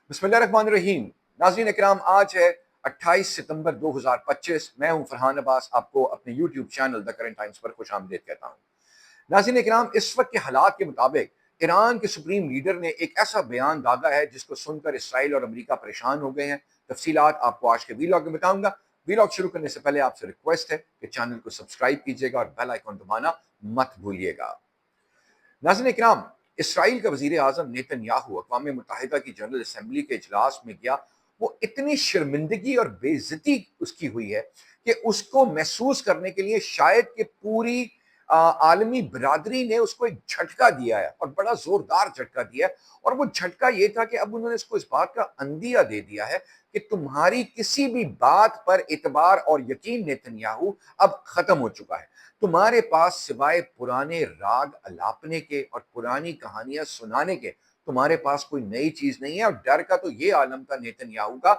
बिस्मिल्लाहिर्रहमानिर्रहीम। नाज़रीन इकराम, आज है 28 सितंबर 2025। मैं हूं फरहान अब्बास, आपको अपने YouTube channel the current times पर खुशामदीद कहता हूं। नाज़रीन इकराम, इस वक्त के हालात के मुताबिक ईरान के सुप्रीम लीडर ने एक ऐसा बयान दागा है जिसको सुनकर इसराइल और अमेरिका परेशान हो गए हैं। तफसीलात आपको आज के वीलॉग में बताऊंगा। वीलॉग शुरू करने से पहले आपसे रिक्वेस्ट है कि चैनल को सब्सक्राइब कीजिएगा और बेल आइकन दबाना मत भूलिएगा। नाज़रीन इकराम, इसराइल का वज़ीर आज़म नेतन्याहू अक़वाम मुत्तहिदा की जनरल असम्बली के इजलास में गया। वो इतनी शर्मिंदगी और बेइज्जती उसकी हुई है कि उसको महसूस करने के लिए शायद कि पूरी आलमी बरादरी ने उसको एक झटका दिया है और बड़ा ज़ोरदार झटका दिया है। और वो झटका ये था कि अब उन्होंने इसको इस बात का अंदिया दे दिया है कि तुम्हारी किसी भी बात पर एतबार और यकीन नेतन्याहू अब ख़त्म हो चुका है। तुम्हारे पास सिवाय पुराने राग अलापने के और पुरानी कहानियां सुनाने के तुम्हारे पास कोई नई चीज नहीं है। और डर का तो ये आलम था नेतन्याहू का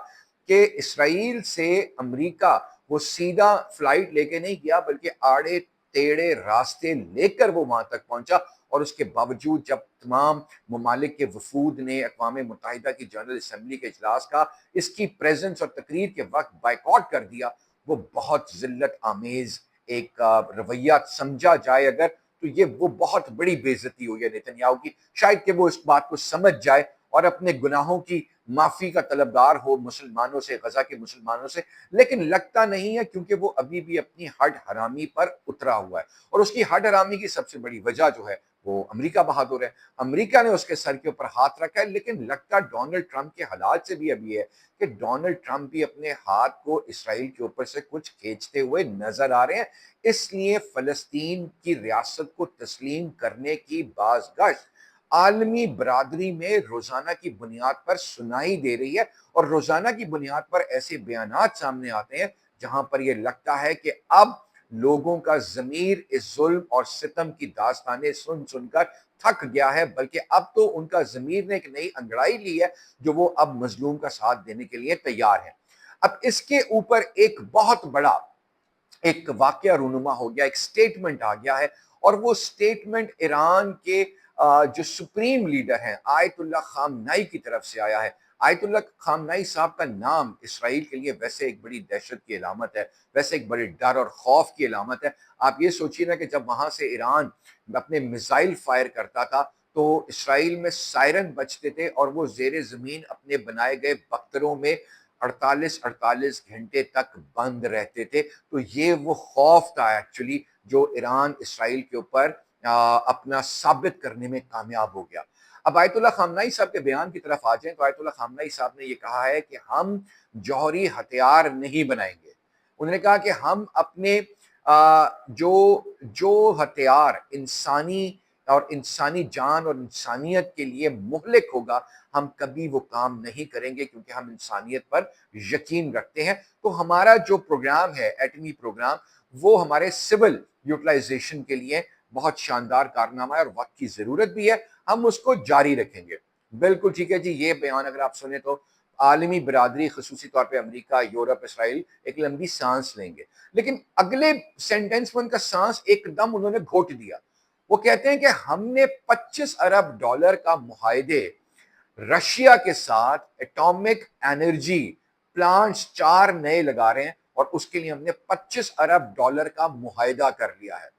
कि इसराइल से अमेरिका वो सीधा फ्लाइट लेके नहीं गया, बल्कि आड़े टेढ़े रास्ते लेकर वो वहां तक पहुंचा। और उसके बावजूद जब तमाम ममालिक के वफूद ने अक़वाम मुत्तहिदा की जनरल असम्बली के इजलास का इसकी प्रेजेंस और तकरीर के वक्त बाइकआउट कर दिया, वो बहुत जिल्लत आमेज एक रवैया समझा जाए अगर, तो ये वो बहुत बड़ी बेइज्जती हुई है नेतन्याहू की। शायद कि वो इस बात को समझ जाए और अपने गुनाहों की माफी का तलबगार हो मुसलमानों से, गजा के मुसलमानों से। लेकिन लगता नहीं है, क्योंकि वो अभी भी अपनी हड हरामी पर उतरा हुआ है। और उसकी हड हरामी की सबसे बड़ी वजह जो है वो अमेरिका बहादुर है। अमेरिका ने उसके सर के ऊपर हाथ रखा है। लेकिन लगता डोनाल्ड ट्रंप के हालात से भी अभी है कि डोनाल्ड ट्रंप भी अपने हाथ को इसराइल के ऊपर से कुछ खींचते हुए नजर आ रहे हैं। इसलिए फलस्तीन की रियासत को तस्लीम करने की बाज़गश्त आलमी बरादरी में रोजाना की बुनियाद पर सुनाई दे रही है। और रोजाना की बुनियाद पर ऐसे बयानात सामने आते हैं जहां पर यह लगता है कि अब लोगों का ज़मीर इस जुल्म और सितम की दास्तानें सुन सुनकर थक गया है, बल्कि अब तो उनका ज़मीर ने एक नई अंगड़ाई ली है जो वो अब मजलूम का साथ देने के लिए तैयार है। अब इसके ऊपर एक बहुत बड़ा एक वाकया रूनुमा हो गया, एक स्टेटमेंट आ गया है। और वो स्टेटमेंट ईरान के जो सुप्रीम लीडर हैं आयतुल्लाह खामनाई की तरफ से आया है। आयतुल्लाह खामनाई साहब का नाम इसराइल के लिए वैसे एक बड़ी दहशत की अलामत है, वैसे एक बड़े डर और खौफ की अलामत है। आप ये सोचिए ना कि जब वहां से ईरान अपने मिसाइल फायर करता था तो इसराइल में सायरन बजते थे और वो जेर जमीन अपने बनाए गए बख्तरों में 48-48 घंटे तक बंद रहते थे। तो ये वो खौफ था एक्चुअली जो ईरान इसराइल के ऊपर अपना साबित करने में कामयाब हो गया। अब आयतुल्लाह खामनाई साहब के बयान की तरफ आ जाएं तो आयतुल्लाह खामनाई साहब ने ये कहा है कि हम जौहरी हथियार नहीं बनाएंगे। उन्होंने कहा कि हम अपने जो जो हथियार इंसानी और इंसानी जान और इंसानियत के लिए मुहलिक होगा, हम कभी वो काम नहीं करेंगे, क्योंकि हम इंसानियत पर यकीन रखते हैं। तो हमारा जो प्रोग्राम है एटमी प्रोग्राम, वो हमारे सिविल यूटिलाइजेशन के लिए बहुत शानदार कारनामा है और वक्त की जरूरत भी है। हम उसको जारी रखेंगे। बिल्कुल ठीक है जी। ये बयान अगर आप सुने तो आलमी बरादरी, खसूसी तौर पर अमेरिका, यूरोप, इसराइल एक लंबी सांस लेंगे। लेकिन अगले सेंटेंस में उनका सांस एकदम उन्होंने घोट दिया। वो कहते हैं कि हमने 25 अरब डॉलर का मुआहदे रशिया के साथ एटॉमिक एनर्जी प्लांट्स 4 नए लगा रहे हैं और उसके लिए हमने 25 अरब डॉलर का मुआहदा कर लिया है।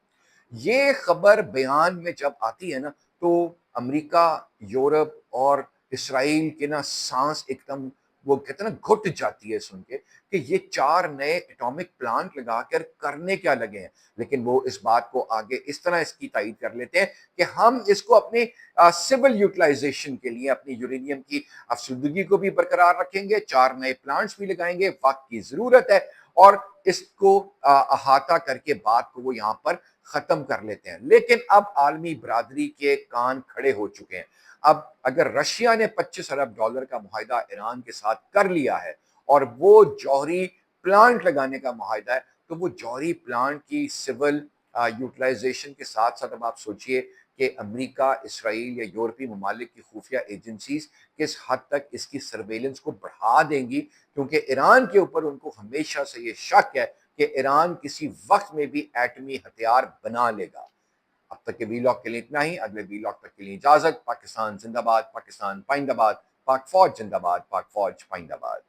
ये खबर बयान में जब आती है ना, तो अमेरिका, यूरोप और इसराइल के ना सांस एकदम वो कहते हैं ना घुट जाती है सुन के कि ये 4 नए एटॉमिक प्लांट लगाकर करने क्या लगे हैं। लेकिन वो इस बात को आगे इस तरह इसकी तायीद कर लेते हैं कि हम इसको अपने सिविल यूटिलाइजेशन के लिए अपनी यूरेनियम की अफसुदगी को भी बरकरार रखेंगे, 4 नए प्लांट्स भी लगाएंगे, वक्त की जरूरत है। और इसको अहाता करके बात को वो यहाँ पर खत्म कर लेते हैं। लेकिन अब आलमी बरादरी के कान खड़े हो चुके हैं। अब अगर रशिया ने 25 अरब डॉलर का मुआहदा ईरान के साथ कर लिया है और वो जौहरी प्लांट लगाने का मुआहदा है, तो वो जौहरी प्लांट की सिविल यूटिलाइजेशन के साथ साथ अब आप सोचिए कि अमेरिका, इसराइल या यूरोपीय ममालिक की खुफिया एजेंसीज किस हद तक इसकी सर्वेलेंस को बढ़ा देंगी, क्योंकि ईरान के ऊपर उनको हमेशा से ये शक है कि ईरान किसी वक्त में भी एटमी हथियार बना लेगा। अब तक के वीलॉग के लिए इतना ही। अगले वीलॉग तक के लिए इजाजत। पाकिस्तान जिंदाबाद, पाकिस्तान पाइंदाबाद, पाक फौज जिंदाबाद, पाक फौज पाइंदाबाद।